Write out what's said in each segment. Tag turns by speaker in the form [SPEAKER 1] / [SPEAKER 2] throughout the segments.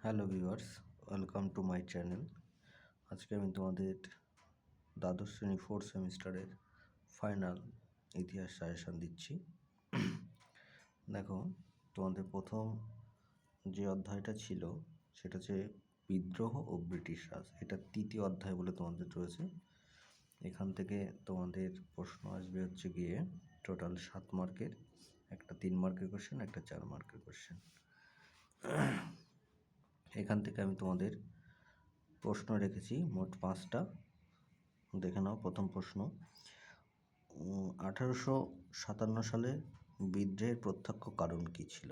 [SPEAKER 1] Hello viewers, welcome to my channel. আজকে আমি তোমাদের দ্বাদশ শ্রেণী ফোর্থ সেমিস্টারের ফাইনাল ইতিহাস সাজেশন দিচ্ছি। দেখো, তোমাদের প্রথম যে অধ্যায়টা ছিল সেটা হচ্ছে বিদ্রোহ ও ব্রিটিশ রাজ। এটা তৃতীয় অধ্যায় বলে তোমাদের রয়েছে। এখান থেকে তোমাদের প্রশ্ন আসবে হচ্ছে গিয়ে টোটাল 7 মার্কের, একটা 3 মার্কের কোশ্চেন, একটা 4 মার্কের কোশ্চেন। এখান থেকে আমি তোমাদের প্রশ্ন রেখেছি মোট 5টা। দেখে নাও। প্রথম প্রশ্ন, 1857 সালে বিদ্রোহের প্রত্যক্ষ কারণ কী ছিল?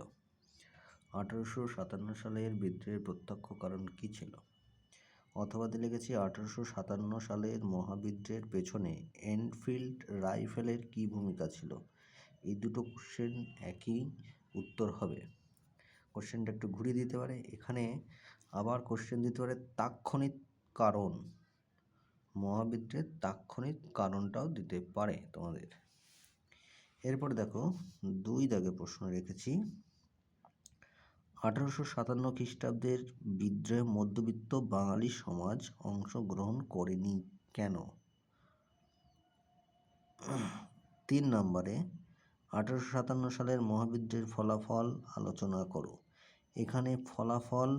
[SPEAKER 1] 1857 সালের বিদ্রোহের প্রত্যক্ষ কারণ কী ছিল? অথবা লিখেছি 1857 সালের মহাবিদ্রোহের পেছনে এনফিল্ড রাইফেলের কী ভূমিকা ছিল? এই দুটো কোশ্চেন একই উত্তর হবে। কোশ্চেনটা একটু ঘুরিয়ে দিতে পারে, এখানে আবার কোশ্চেন দিতে পারে তাৎক্ষণিক কারণ, মহাবিদ্রোহের তাৎক্ষণিক কারণটাও দিতে পারে তোমাদের। এরপর দেখো, 2 দাগে প্রশ্ন রেখেছি, 1857 খ্রিস্টাব্দের বিদ্রোহে মধ্যবিত্ত বাঙালি সমাজ অংশগ্রহণ করেনি কেন? 3 নম্বরে 1857 সালের মহাবিদ্রোহের ফলাফল আলোচনা করো। এখানে ফলাফল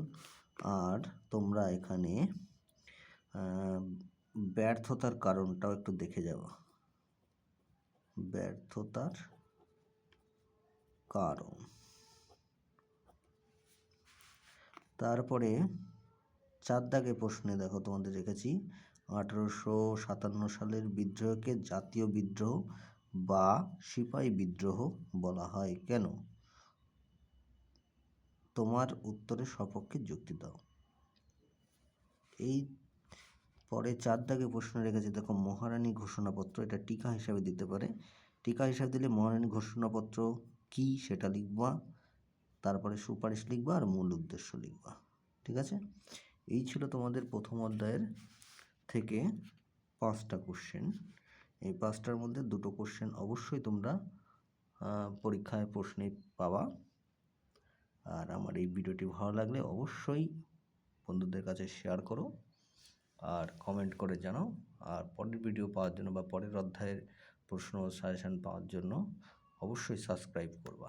[SPEAKER 1] আর তোমরা এখানে ব্যর্থতার কারণটাও একটু দেখে যাও। ব্যর্থতার কারণ। তারপরে 4 দাগে প্রশ্নে দেখো তোমাদের রেখেছি 1857 সালের বিদ্রোহকে জাতীয় বিদ্রোহ বা সিপাহী বিদ্রোহ বলা হয় কেন? তোমার উত্তরের সপক্ষে যুক্তি দাও। এই পরে 4 দাগে প্রশ্ন রেখেছে দেখো, মহারানী ঘোষণাপত্র, এটা টিকা হিসাবে দিতে পারে। টিকা হিসাবে দিলে মহারানী ঘোষণাপত্র কি সেটা লিখবা, তারপরে সুপারিশ লিখবা আর মূল উদ্দেশ্য লিখবা। ঠিক আছে? এই ছিল তোমাদের প্রথম অধ্যায়ের থেকে 5টা কোশ্চেন। এই 5টার মধ্যে 2টো কোশ্চেন অবশ্যই তোমরা পরীক্ষায় প্রশ্নে পাবা। আর আমার এই ভিডিওটি ভালো লাগলে অবশ্যই বন্ধুদের কাছে শেয়ার করো আর কমেন্ট করে জানাও। আর পরের ভিডিও পাওয়ার জন্য বা পরের অধ্যায়ের প্রশ্ন সাজেশন পাওয়ার জন্য অবশ্যই সাবস্ক্রাইব করবা।